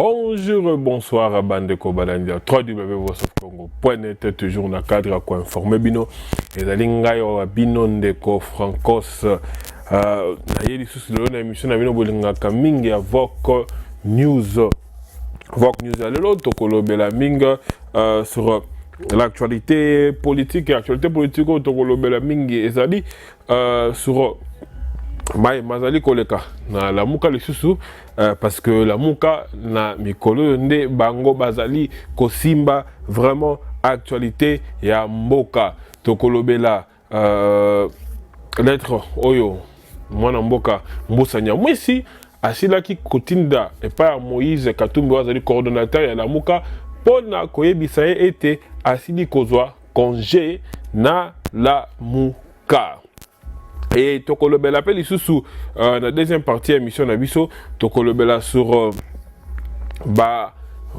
Bonjour, bonsoir, Bandeko Balandia, www.voiceofcongo.net, toujours dans le cadre à quoi informer Bino, et la ligne Bino Ndeko Francos, naïe sous le émission Bino Bolinga Kamingi à Vok News, Vok News, alors Tokolo Belaming sur l'actualité politique, Tokolo Belaming et Zali sur Mazali Koleka na la muka lisusu parce que la muka na mikolo nde bango bazali kosimba vraiment actualité ya mboka tokolobela lettre oyo mwana mboka Mbusa Nyamwisi asilaki kotinda epa Moïse Katumbi wazali coordonnateur ya la muka pona koyebisa ye ete asili kozwa congé na la muka. Et Tokolobela appelle sous la deuxième partie émission Nabiso Tokolobela sur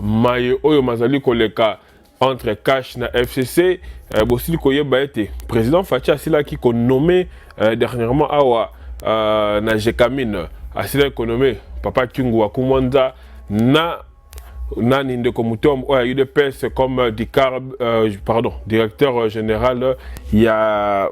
Maye Oyo Mazali Koleka entre Cash na FCC Bosili Koyeba été président Fachi Asila qui qu'on nommé dernièrement Awa na Jekamine Asila qu'on nommé Papa Tungu Wakumwanda na Ninde Komutom ou UDPS comme directeur général il y a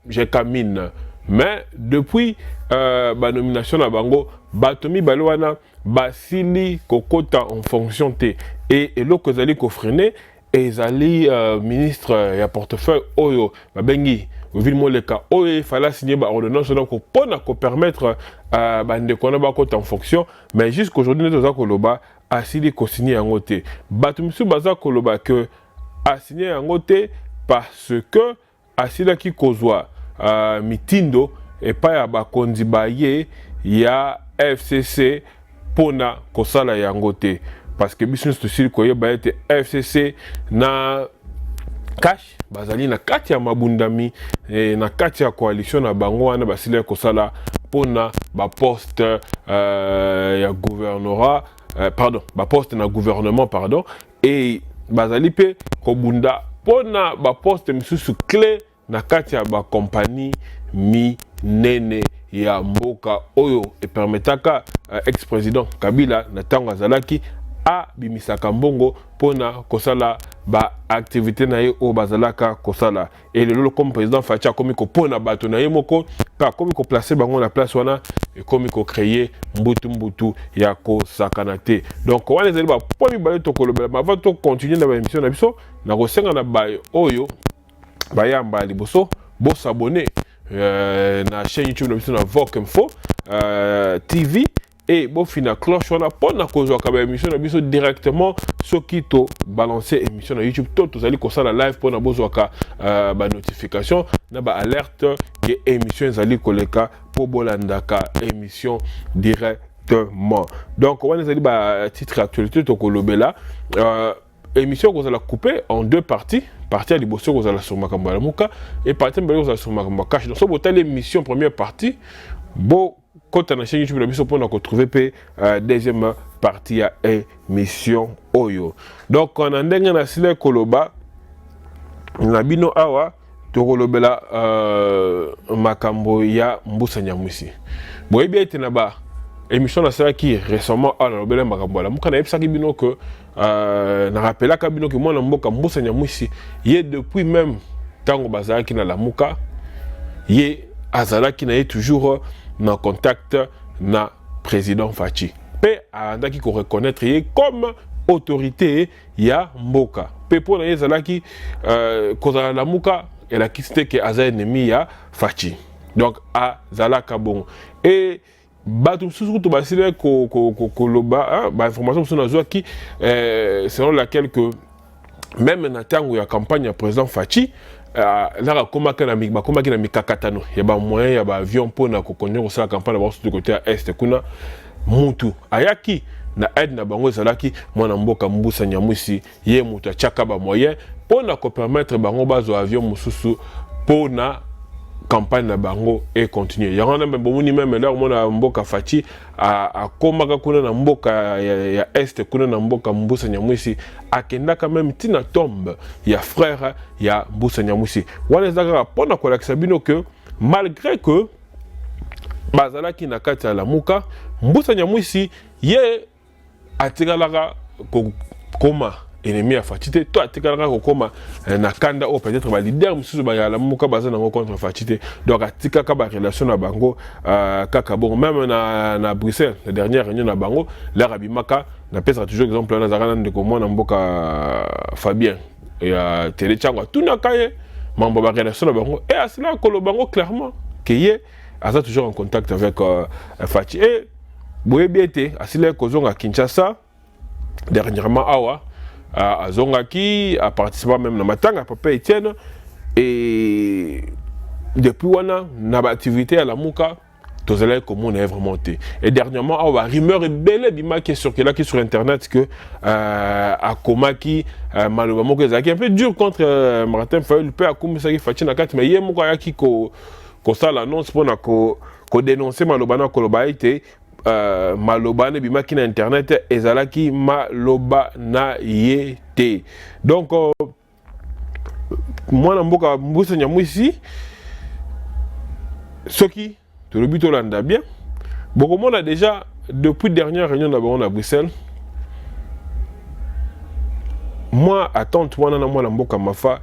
Jekamine. Mais depuis la nomination à Bango, Batomi Balwana, Basili Kokota en fonction T. Et l'autre Kozali Kofrene, et Zali ministre et portefeuille Oyo, Babengi, Vilmoleka, Oyo, il fallait signer une ordonnance pour permettre de Konabakota en fonction. Mais jusqu'aujourd'hui, nous avons Koloba, Asili Kosigné en côté. Batomi Baza Koloba que a signé en côté parce que Asila qui kozwa mitindo et pas ya bakondi baye ya FCC pona kosala yangote parce que business to sili koye ba ete FCC na cash bazali na kati ya mabundami na kati ya coalition na bango wana basile kosala pona ba poste ya gouvernorat ba poste na gouvernement et bazali pe kobunda pona ba poste misusu clé na kati ya ba compagnie minene ya mboka oyo e permetaka ex-président Kabila na tango azalaki a bimisaka mbongo pona kosala ba activité na ye o bazalaka kosala et le comme président Fachi komi ko pona bato na ye moko ka komi ko placer bango na place wana et komi ko créer mbutu ya ko sakanate donc wana ezali ba pomi bale to kolobela ma va to continuer na ba émission na biso na ko senga na ba oyo bayamba liboso bo s'abonner na chaîne YouTube na biso na Vok Info TV et bon fina cloche on a pas na cause ka émission na biso directement soki to balancer émission na YouTube to zali ko sala live pour na bozo ka ba notification na ba alerte que émission zali koleka pour bolandaka émission directement donc on zali ba titre actualité to kolobela émission que vous allez couper en deux parties. Partie à l'Ibosso, vous allez sur Makamba Mouka et partie à l'Ibosso sur Makamba Cash. Donc, si vous avez l'émission première partie, bon, quand on a chaîne YouTube, vous allez retrouver deuxième partie à émission Oyo. Donc, on a un Sile Koloba, on a Bino Awa, Tokolobela Makambo ya Mbusa Nyamwisi. Bon, et bien, il y a émission na sala qui récemment a na bela makambola muka na epsaki bino que na rappela ka bino que mwana mboka Mbusa Nyamwisi ye depuis même tango bazalaki na la muka ye azalaki na ye toujours na contact na président Fachi pe andaki ko reconnaître ye comme autorité ya mboka pe po na ye azalaki kozala la muka et la kiste que aza ennemi ya Fachi donc azalaka bon et batum susu to basile ko loba ba information sur na zo qui selon laquelle que même na tango ya campagne ya président Fachi là komaka na mikakatano ya ba moyen ya ba avion pona ko konyo sa campagne ba sur côté est kuna mutu ayaki na aide na bango zalaki mwana mboka Mbusa Nyamwisi ye mutu achaka ba moyen pona ko permettre bango bazo avion mususu pona campagne na bango et continuer. Ya ngana mbomuni même là mona mboka Fachi a komaka kuna na mboka ya est kuna na mboka Mbusa Nyamwisi akenda quand même tina tombe ya frère ya Mbusa Nyamwisi. Wana zaka pona ko la sabino que malgré que bazalaki na kati ya lamuka Mbusa Nyamwisi ye atikalaka koma ennemi ya Faci te to atikalaka kokoma na kanda o peut-être ba leader mususu ba ya lamuka baza nango contre Faci te donc atikaka ba relation na bango kaka bon même na Bruxelles la dernière réunion na bango la rabimaka na pesa toujours exemple na zakana ndeko mona mboka Fabien ya télé tchangwa tuna kaye mambo ba relation na bango et à cela kolo bango clairement que ye asa toujours en contact avec Faci et boyebiete asile kozonga Kinshasa dernièrement awa à Zongaki, à participer même dans Matanga, Papa Etienne, et depuis wana na activité à la Mouka, tous les communes est vraiment monté. Et dernièrement, à rumeur est belle bima qui est circulé sur internet que à Komaki, malheureusement que c'est un peu dur contre Martin Fayulu, peut à comme ça qui fait na 4 mais hier mon gars qui ko ça l'annonce pour na ko dénoncer malobana koloba été maloba ne bima ki na internet ezalaki maloba na yete donc moi na mboka Mbusa Nyamwisi soki to le but Hollande bien beaucoup monde a déjà depuis dernière réunion d'abord à Bruxelles moi attente wana na moi na mboka mafa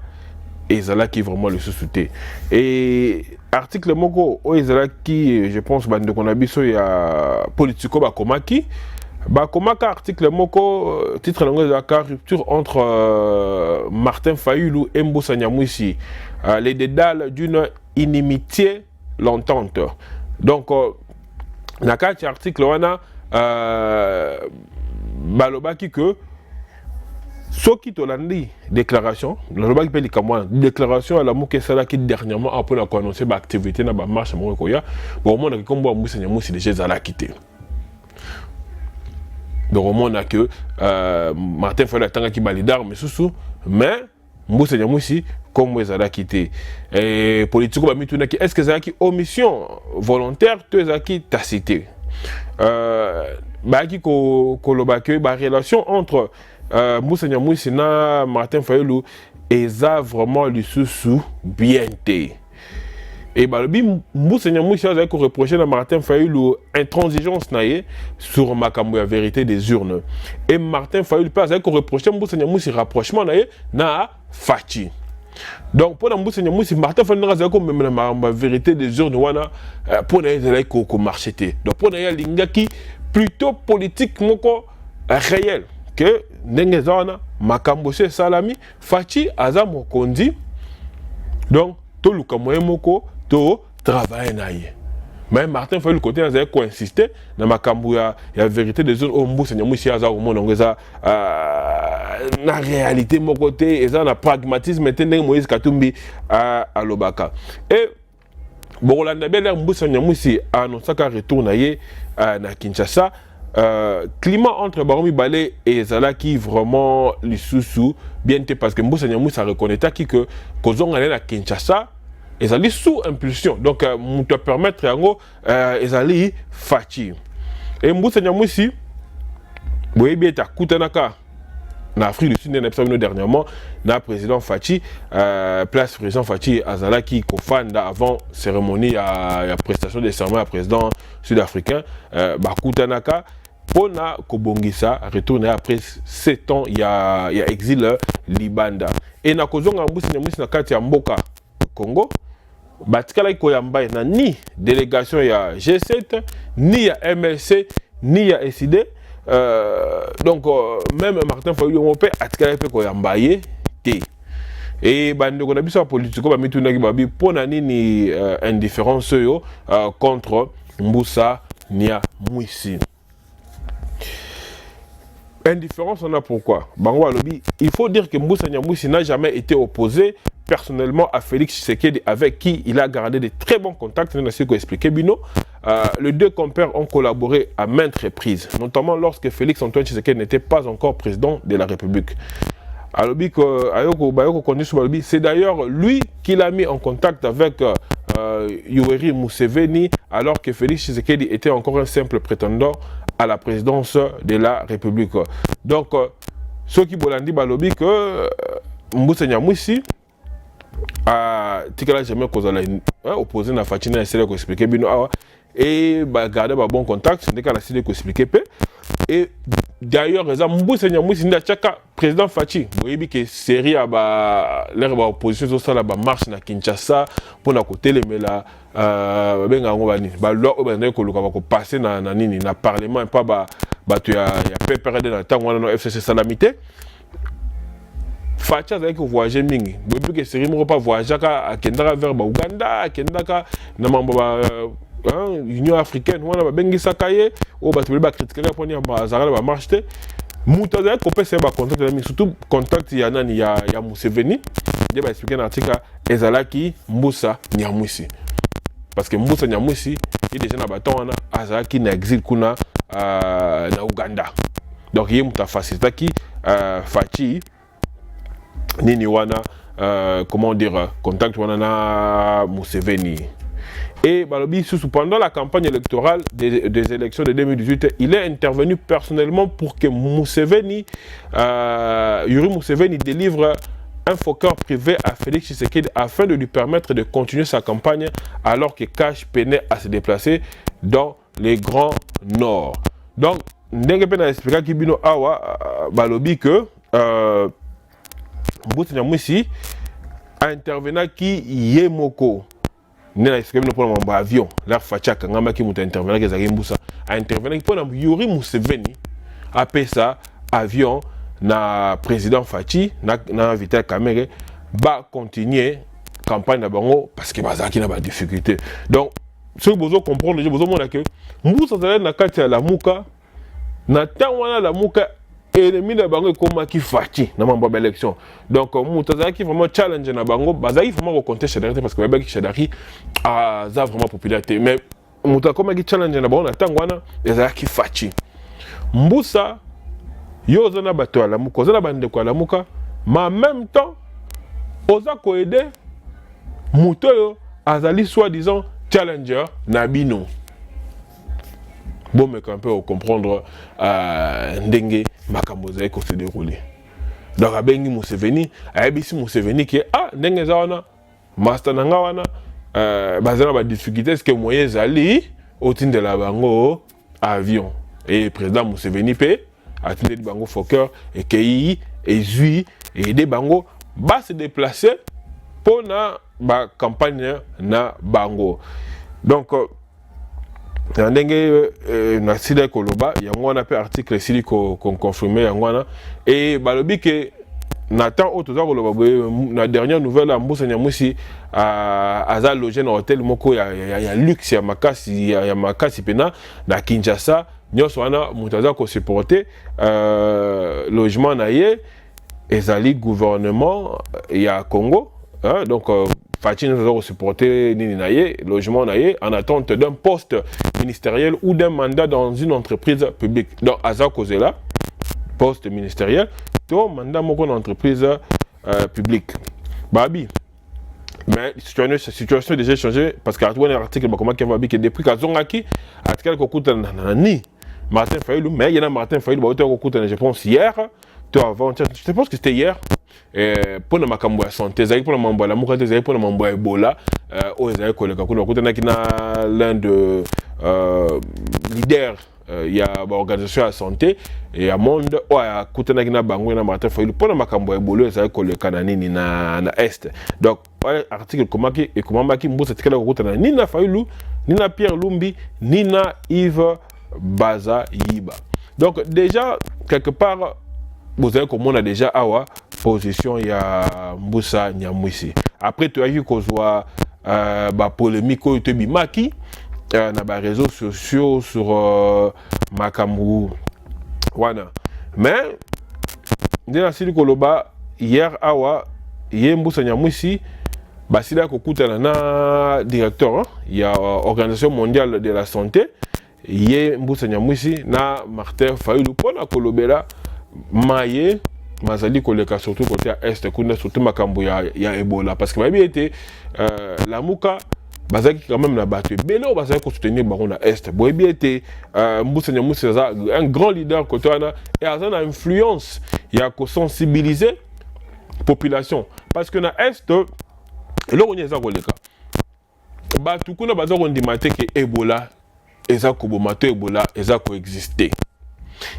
ezalaki vraiment le sous-souté et article moko o ezalaki je pense bande qu'on a biso ya politico bakomaki bakomaka article moko titre langue de la rupture entre Martin Fayulu et Mbusa Nyamwisi les dédales d'une inimitié l'entente donc na kati article wana balobaki que soki tolandi déclaration lobaki pe likamwa déclaration à la moke sala ki dernièrement après la annoncer ba activité na ba marche mo ko ya bon on a que comme Mbusa Nyamwisi déjà zala quitté donc on a que Martin Fayulu tanga ki balidar mais sous mais Mbusa Nyamwisi comme zala quitté et politico ba mituna ki est-ce que zala ki omission volontaire to zala ki tacité ba ki ko loba que ba relation entre Mbusa Nyamwisi na Martin Fayulu eza vraiment le sous bien té et balobi Mbusa Nyamwisi a ko reprocher na Martin Fayulu intransigeance na ye sur makambo ya vérité des urnes et Martin Fayulu pas a ko reprocher Mbusa Nyamwisi rapprochement na ye na Faci donc pour Mbusa Nyamwisi Martin Fayulu na ko même na makambo vérité des urnes wana pour na ye ko marcher té donc pour na ye lingaki plutôt politique moko réel que Nengezana makambo se salami Faci aza mokonzi donc to luka moyen moko to travailler na ye mais Martin Fayulu côté aza ko insister na makambo ya vérité des zones au Mbusa Nyamwisi aza au monde ngeza na réalité mon côté eza na pragmatisme tendeng Moïse Katumbi à Lobaka et Bolanda Bel Mbusa Nyamwisi annonce ka retour na ye na Kinshasa climat entre Baromi Balé et Zalaki vraiment les sous bien parce que Mbusa Nyamwisi a reconnaît que Kozong allait à Kinshasa et ça sous impulsion donc nous te permettre yango ezali Faci et Mbusa Nyamwisi boye bien ta kutanaka na Afrique du Sud n'a dernièrement na président Faci place président Faci azalaki kofanda avant cérémonie à prestation de serment à président sud-africain bakutanaka pona kobongisa retourner après 7 ans il y a exil libanda et na kozonga Mbusa Nyamwisi na kati ya mboka Congo batikala koyamba na ni délégation ya G7 ni ya MLC ni ya SID donc même Martin Fayulu mon père atikala pe koyamba ye te et bande ko na biso politiko ba mituna ki babi pona nini indifférence yo contre Mbusa Nyamwisi. Indifférence, on a pourquoi. Bango Alobi, il faut dire que Mbusa Nyamwisi n'a jamais été opposé personnellement à Félix Tshisekedi, avec qui il a gardé de très bons contacts. Les deux compères ont collaboré à maintes reprises, notamment lorsque Félix Antoine Tshisekedi n'était pas encore président de la République. C'est d'ailleurs lui qui l'a mis en contact avec Yoweri Museveni, alors que Félix Tshisekedi était encore un simple prétendant à la présidence de la République. Donc, ceux qui bolandi balobi que Mbusa Nyamwisi a tikala jamais kozala opposé na Faci na essayer ko expliquer bino awa et garder un bon contact. C'est ce que je expliquer. Et d'ailleurs, Mboussa Nyamwisi n'a chaka président Fachi. Vous voyez que série à l'air opposition sur ça la marche na Kinshasa pour na côté les mais là benga ngobani ba loi obanda ko luka ko passer na nini na parlement pas tu ya PPRD na tango na FCC Salamité. Fachi a que voyager mingi. Vous voyez que série mo pas voyager à Kendaka vers Ouganda, Kendaka na mamba Union africaine, on a bengi sakaye, ou bah tu veux critiquer la première bazar va marcher. Moutaza kopé c'est ba contact mais surtout contact ya nani ya Museveni. Il va expliquer un article ezalaki Mboussa Nyamwisi. Parce que Mboussa Nyamwisi il déjà na baton wana azalaki na exil kuna na Uganda. Donc il muta facilitaki Fachi nini wana comment dire contact wana na Museveni. Et Balobi, pendant la campagne électorale des élections de 2018, il est intervenu personnellement pour que Yuri Museveni délivre un focceur privé à Félix Tshisekedi afin de lui permettre de continuer sa campagne alors que Kash peinait à se déplacer dans les Grands Nord. Donc, Ndenge Pena expliqué Kibino Awa Balobi que Mboussa Nyamwisi a intervenu qui Yemoko. Nena expliqué pour mon avion la Fachaka ngamba ki muta intervenir que Zaki Mboussa a intervenir pour Yuri Museveni après ça avion na président Fachi na Vital Kamerhe va continuer campagne na bango parce que bazaki na ba difficulté. Donc ce que vous comprendre, vous avez que Mboussa zala na kati ya la muka na tangwana la muka ennemi na bango comme qui Fachi na mambo ba élection. Donc Mboussa qui vraiment challenge na bango bazaki vraiment recompter Chadari parce que ba Chadari a vraiment popularité mais Mboussa comme qui challenge na bango na tangwana ezalaki Fachi. Mboussa yo zana bato la muka zana bande ko la muka mais en même temps oza ko aider muto azali soi-disant challenger Nabino. Bon, mais quand on peut comprendre Ndenge Makamboza qui se déroule. Donc, à Bengi Museveni, à Ebisi Museveni qui est Ndenge Zawana, Master Nangawana, basé la difficulté, est-ce que moyen Zali, au titre de la bango avion. Et le président Museveni paie, à titre de bango Fokker, et Kei, et Zui, et des bango, va se déplacer pour la campagne na bango. Donc, ndenge na sida koloba yango wana pe article sili ko confirmer yango wana et balobi ke Nathan otoza koloba na dernière nouvelle Mboussa Nyamwisi aza logé na hôtel moko ya luxe ya makasi pena na Kinshasa nyonso wana mutaza ko supporter logement na ye ezali gouvernement ya Congo donc Fachi nous a supporté Nini logement naye en attente d'un poste ministériel ou d'un mandat dans une entreprise publique. Donc Aza Kozela, poste ministériel, to mandat mon entreprise publique. Babi. Mais la situation a déjà changé parce qu'à un article comment que depuis Kazongaki, article kokuta ni Martin Fayulu, mais il y a Martin Fayulu je pense hier, je pense que c'était hier. Pour la makambo ya santé ezali pour la mambo la muka ezali pour la mambo ya Ebola ezali koleka kuna kutana kina l'un de leader ya ba organisation ya santé et ya monde ya kutana kina bango na Martin Fayulu pour la makambo ya Ebola ezali koleka na nini na est. Donc article komaki et komaki Mboussa tikala kutana ni na Fayulu ni na Pierre Lumbi ni na Yves Baza Yiba. Donc déjà quelque part vous avez comme on a déjà awa position ya Mboussa Nyamwisi. Après tu as vu qu'on soit polémique au Bimaki na ba réseaux sociaux sur Makambu wana. Mais ndena sili koloba hier awa ye Mboussa Nyamwisi basila kokutana na directeur ya Organisation mondiale de la santé ye Mboussa Nyamwisi na Martin Fayulu pona kolobela maye mazali koleka surtout côté est kuna surtout makambo ya Ebola parce que ba bien été la muka bazaki quand même na bato belo bazaki ko soutenir bango na est boy bien été Mboussa Nyamwisi un grand leader côté wana et a une influence ya ko sensibiliser population parce que na est lo on yeza koleka bato kuna bazako ndimate ke Ebola eza kobomato ebola eza koexiste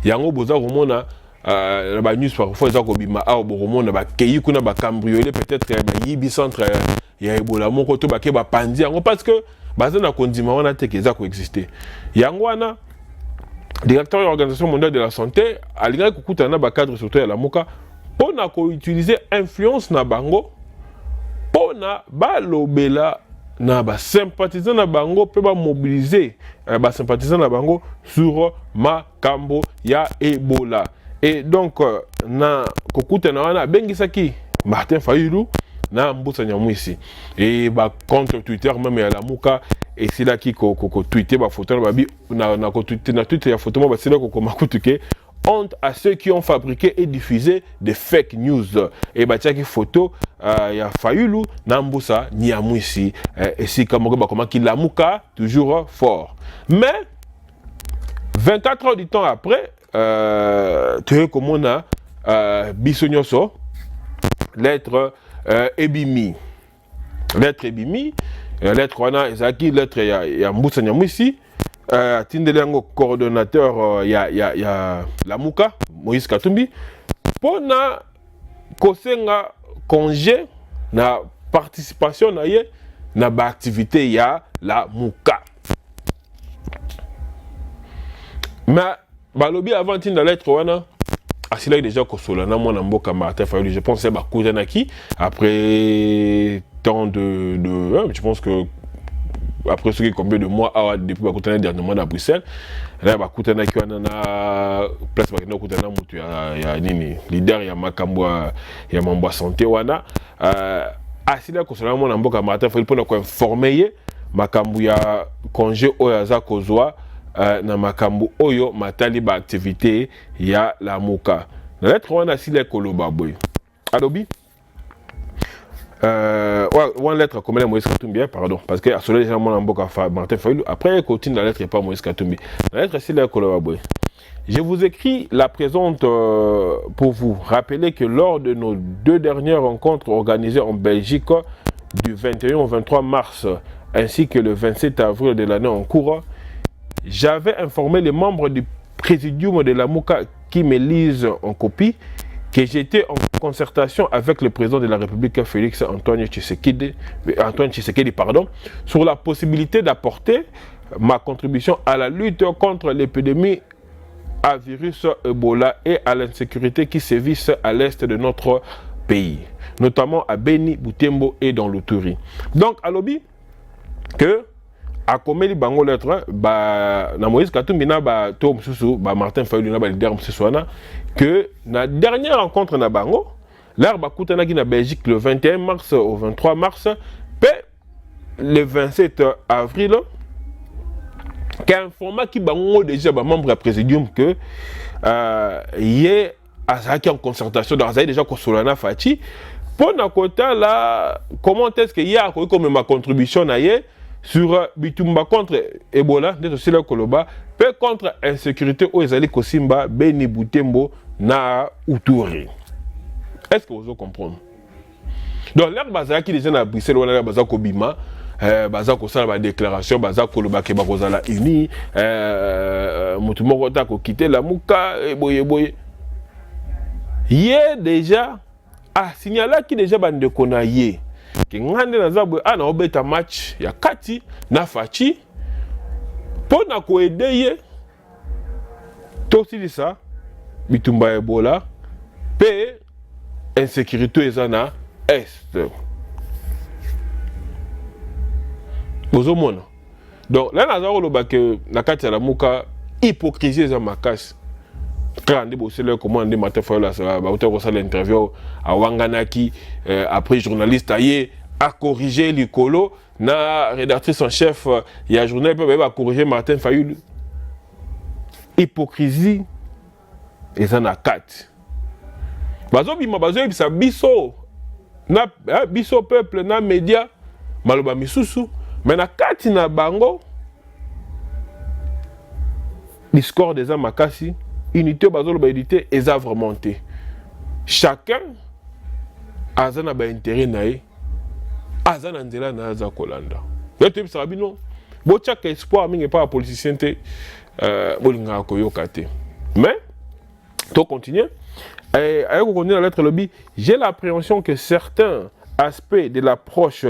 yango boza komona ba news parfois eza kobima awa bokomona bakei kuna bakambriole peut-être bayibi centre ya ebola moko to bake bapandi yango parce que baza na kondima wana te eza koexiste yango wana directeur de l'Organisation mondiale de la santé alingaki kokutana na bacadre surtout ya lamuka mpona koutiliser influence na bango mpona balobela na basympathisant na bango mpe bamobiliser basympathisant na bango sur makambo ya ebola. Et donc na kokutana wana abengisaki Martin Fayulu na Mbusa Nyamwisi et ba compte Twitter même ya lamuka et c'est là qui ko tweeter ba photo na babi na ko tweeter na Twitter ya photo mo ba c'est là ko makutuke honte à ceux qui ont fabriqué et diffusé des fake news et ba tiaki photo ya Fayulu na Mbusa Nyamwisi et si comme ba comment ki lamuka toujours fort mais 24 heures du temps après tu comme on a bisonyoso lettre ebimi lettre ebimi lettre wana ezaki lettre ya Mbusa Nyamwisi tindeli yango coordonnateur ya lamuka Moïse Katumbi pona kosenga congé na participation na ye na ba activité ya lamuka mais balobi avant tinda lettre wana asila déjà kosola na mwana mboka Martin Fayulu je pense ba kutanaki après tant de je pense que après ce qui combien de mois depuis ba kutana dernièrement à Bruxelles là ba kutanaki wana na place ba kena kutana mutu ya nini leader ya makambo ya mambo santé wana asila kosola mwana mboka Martin Fayulu pour ko informer ye makambo ya congé oyaza kozwa na makambu oyo matali ba activité ya lamuka na lettre wana sile koloba boy alobi one lettre comme la Moïse Katumbi pardon parce que à cela déjà mon mboka Martin Fayulu après continue la lettre pas Moïse Katumbi la lettre sile koloba boy je vous écris la présente pour vous rappeler que lors de nos 2 dernières rencontres organisées en Belgique du 21 au 23 mars ainsi que le 27 avril de l'année en cours j'avais informé les membres du présidium de la MOUCA qui me lisent en copie que j'étais en concertation avec le président de la République Félix Antoine Tshisekedi sur la possibilité d'apporter ma contribution à la lutte contre l'épidémie à virus Ebola et à l'insécurité qui sévissent à l'est de notre pays, notamment à Beni, Butembo et dans l'Uturi. Donc, à l'objet que akomeli bango lettre na Moïse Katumbi na to mususu Martin Fayulu na leader mususu wana que na dernière rencontre na bango l'air bakutana ki na Belgique le 21 mars au 23 mars pe le 27 avril qu'informa ki bango déjà membre du présidium que yé azaki en concertation dans azali déjà kosolana fati pour na kota là comment est-ce que yé comme ma contribution na yé sur bitumba contre Ebola, c'est aussi le Koloba, peu contre insécurité où ils allaient Kosimba, Beni Butembo, na Uturi. Est-ce que vous comprenez? Donc, l'air bazar qui déjà à Bruxelles, on a l'air bazar Kobima, bazar Kosala la déclaration, bazar Koloba Keba Kozala Uni, Moutumorota ko quitter la Mouka, boye. Hier déjà, signalé qui déjà bande konaye. Ki ngande na zabwe ana obeta match ya kati na fachi pona ko edeye to silisa bitumba Ebola pe insécurité ezana est bozomona donc là na zaro loba ke na kati ya lamuka hypocrisie za makasi quand on bossé le comment on Martin Fayulu ba l'interview à Wanganaki après journaliste a corrigé Likolo na rédactrice en chef il y a journal peut ba corriger Martin Fayulu hypocrisie et ça na 4 bazo bisa biso na biso peuple na média maloba misusu mais na 4 na bango discours des amakasi unité bazolo ba unité eza vraiment té chacun azana ba intérêt naé azana nzela na za kolanda yote bisa bino bochaka espoir mingi pas politicien te bolinga koyoka te. Mais to continuer avec continuer la lettre lobby, j'ai l'appréhension que certains aspects de l'approche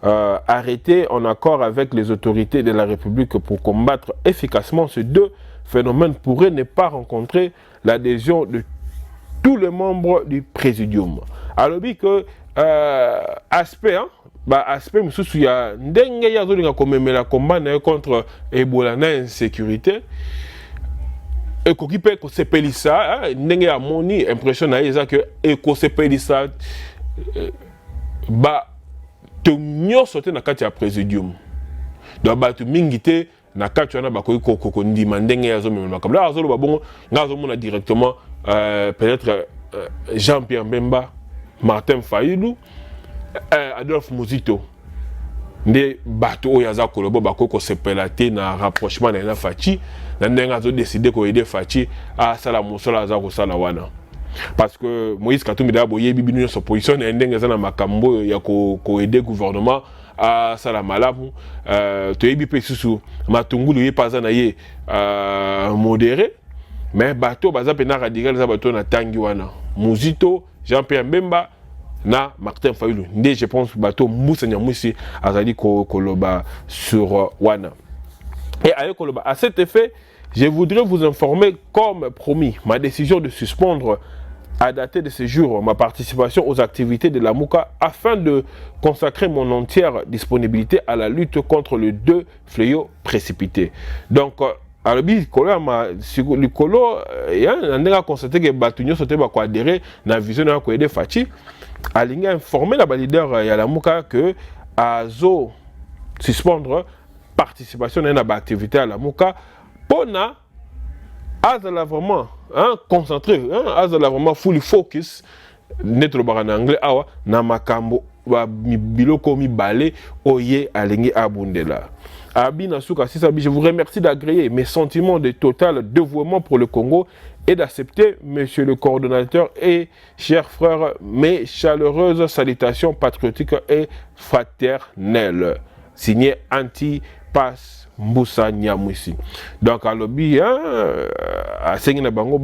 arrêtés en accord avec les autorités de la République pour combattre efficacement ces deux phénomènes pourraient ne pas rencontrer l'adhésion de tous les membres du présidium. Alors que aspect aspect mususu ya ndenge ya zolinga komemela combat na contre Ebola na insécurité et koki pe ko sepelisa ndenge ya moni impression na eza que ko sepelisa te nyonso te na kati ya présidium donc bato mingi te na kati wana bakoki ko ndima ndenge ya zomemela makambo la azolo babongo nga zomona directement peut-être Jean-Pierre Mbemba, Martin Fayulu, Adolphe Muzito. Nde bato oyo aza kolobo bakoko sepela te na rapprochement na Fachi na ndenge azo décider ko aider Fachi à sala mosala aza ko sala wana. Parce que Moïse Katumbi d'abord yebi binu so position na ndenge za na makambo ya ko aider gouvernement à sala malamu to yebi pe susu matungulu ye paza na ye modéré. Mais bateau baza pena radical za bateau na tangi wana Muzito, Jean-Pierre Mbemba na Martin Fayulu. Nde je pense bateau Moussa Nyamwisi azali koloba sur wana. Et à cet effet, je voudrais vous informer comme promis ma décision de suspendre à dater de ce jour ma participation aux activités de la MOUCA afin de consacrer mon entière disponibilité à la lutte contre les deux fléaux précipités. Donc alors le colo on a constaté que Batunyo sauté ba ko adhérer na vision na ko aider Fachi alinga informer la leader ya la MOUCA que azo suspendre participation na ba activité à la MOUCA pona azala vraiment concentré azala vraiment fully focus netro barana anglais awa na makambo ba biloko mibale oye alingi abundela. Abina Souka Sisabi, je vous remercie d'agréer mes sentiments de total dévouement pour le Congo et d'accepter, monsieur le coordonnateur et chers frères, mes chaleureuses salutations patriotiques et fraternelles. Signé Anti-Pass Moussa Nyamwisi. Donc, à l'objet, à Sengina Bango,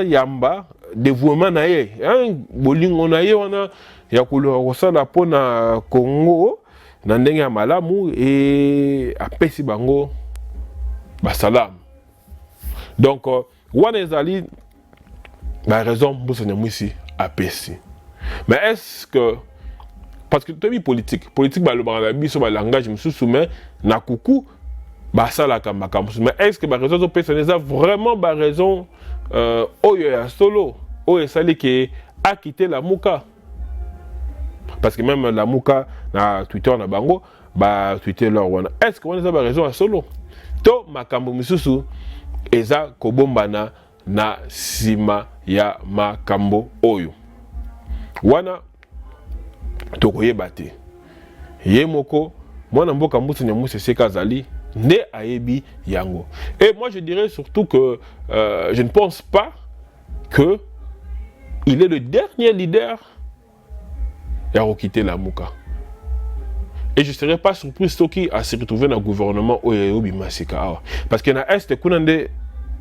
yamba, dévouement naye, bolingo naye, wana, yakulo la pona Congo. Na ndenge ya malamu et apesi bango basalam. Donc wana ezali la raison Moussa Nyamwisi apesi. Mais est-ce que parce que tu politique ba le biso ba langage mususu mais na kuku basala makambo. Mais est-ce que ba raison personnelle vraiment ba raison oyo ya solo oyo sali que a quitté la MOUCA? Parce que même la MOUCA na Twitter na bango ba Twitter leur wana. Est-ce qu'on a raison à solo? To makambo misusu eza kobombana na sima ya makambo oyo. Wana tokoyeba te. Ye moko mwana mboka Moussa Nyamwisi seka zali nde ayebi yango. Et moi je dirais surtout que je ne pense pas que il est le dernier leader à quitter la MOUCA. Et je ne serais pas surpris à se retrouver dans le gouvernement Oyeobi Masika. Parce que dans l'Est, il y a des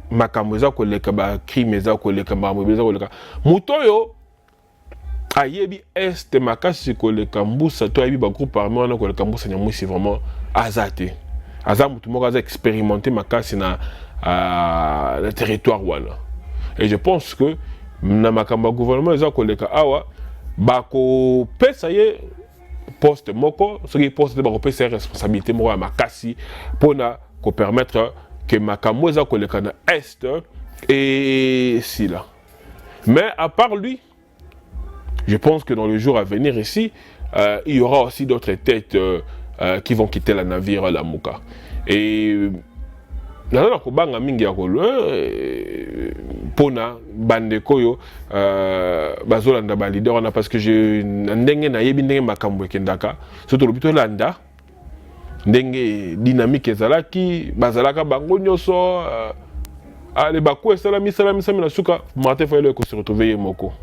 makamboza koleka ba krimeza koleka ba mobeza koleka. Mutoyo ayebi Est makasi koleka mbusa to ayebi ba groupe armé wana koleka mbusa Nyamwisi vraiment azate. Aza mutu moko aza expérimenté makasi na le territoire wana. Et je pense que na makamba gouvernement eza koleka awa bako pesa ye poste moko ce qui poste bako pesa responsabilité moko ya makasi pona ko permettre que makambo eza koleka na Est et si là. Mais à part lui, je pense que dans le jour à venir ici, il y aura aussi d'autres têtes qui vont quitter la navire à la MOUCA. Et na kobanga mingi ya kolo pona bandeko yo bazolanda ba leader wana parce que je ndenge na yebi ndenge makambo ekendaka surtout lobito landa ndenge dynamique ezalaki bazalaka bango nyoso ale bako salami na suka Martin Fayulu ko se retrouver moko.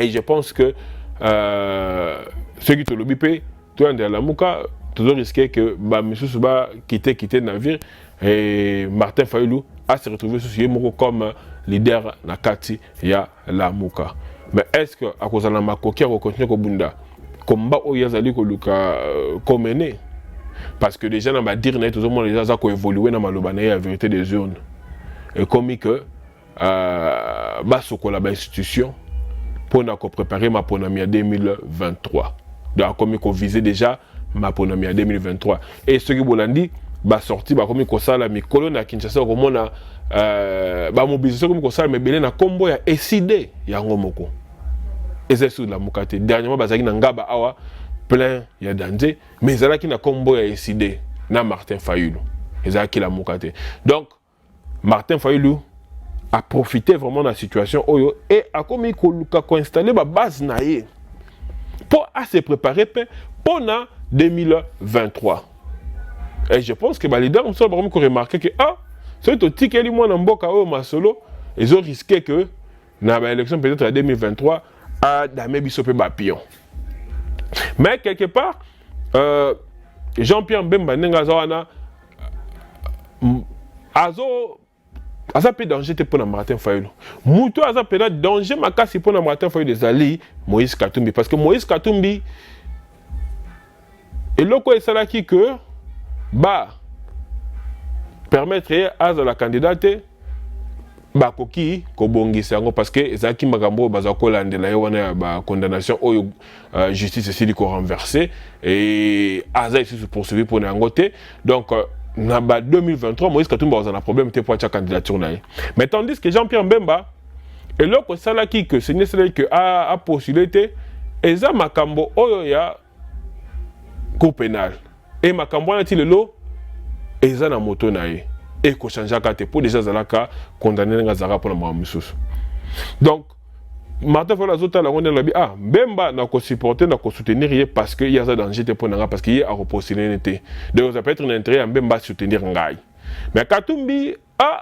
Et je pense que ceux qui te lobipé toi de la muka toujours risqué que bah monsieur ba quitter le navire et Martin Fayulu a se retrouvé sous Yemoko comme leader na kati ya la muka. Mais est-ce que à cause de la makoki on continue ko bunda combat o yazali ko luka comener parce que déjà na ba dire na tout le monde les gens ko évoluer na maloba na la vérité des urnes et comme que ba sokola ba institution pour na ko préparer ma ponami 2023 donc comme qu'on visait déjà ma ponami 2023 et ce qui bolandi ba sorti ba comme ko sala mi colonne Kinshasa ko mona ba mobilisation comme ko sala me belé na kombo ya SID ya ngomoko et c'est sur la mukate dernièrement bazaki na ngaba awa plein ya danger mais zalaki na kombo ya SID na Martin Fayulu ezaki la mukate donc Martin Fayulu a profité vraiment de la situation oyo et a commis ko installer ba base na ye pour à se préparer pour na 2023 et je pense que les leaders ont remarqué que c'est au ticket li mwana mboka oyo masolo ils ont risqué que na ba élection peut-être en 2023 à damé biso pe ba pion mais quelque part Jean-Pierre Mbemba nenga zawana aza pe danger te pour Martin Fayulu. Muto aza pe danger makasi pour Martin Fayulu des alliés Moïse Katumbi parce que Moïse Katumbi et loko esalaki que ba permettre à la candidate ba koki ko bongisa yango parce que ezaki makambo bazako landela wana ba condamnation oyo justice esili ko renverser et aza ici se poursuivre pour nangote donc na ba 2023 Moïse Katumbi a un problème te pour sa candidature na. Mais tandis que Jean-Pierre Mbemba et l'autre salaki que c'est nécessaire que a postulé te eza makambo oyo ya cour pénal et makambo na ti lelo eza na moto na ye et ko changer ka te pour déjà zalaka condamner nga zara pour na misusu. Donc Martin Fayulu azota la ngone labi Mbemba na ko supporter na ko soutenir ye parce que il y a ça danger te pour nga parce qu'il y a repostuler n'était donc ça peut être un intérêt à Mbemba soutenir ngai mais Katumbi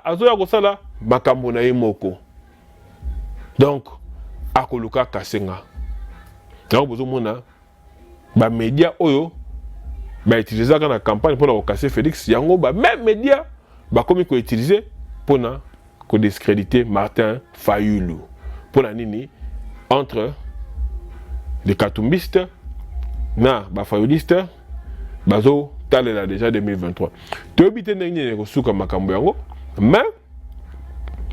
azoya ko sala makambo na ye moko donc akoluka kasenga na bozo mona ba média oyo ba utiliser dans la campagne pour la casser Félix yango ba même média ba comme ko utiliser pour na ko discréditer Martin Fayulu pour la nini entre les katumbistes na ba fayulistes bazo talela déjà 2023 to bité ndenge ko suka makambo yango mais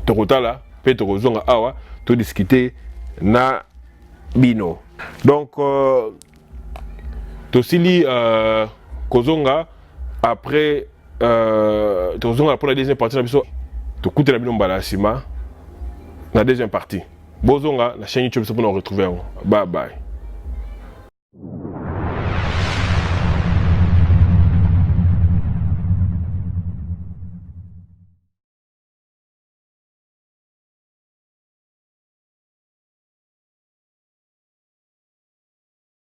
to kotala pe to kozonga awa to discuter na bino donc to sili kozonga après to kozonga pour la deuxième partie na biso to kutela bino mbala sima la deuxième partie. Bozonga, la chaîne YouTube, c'est pour nous retrouver. Bye bye.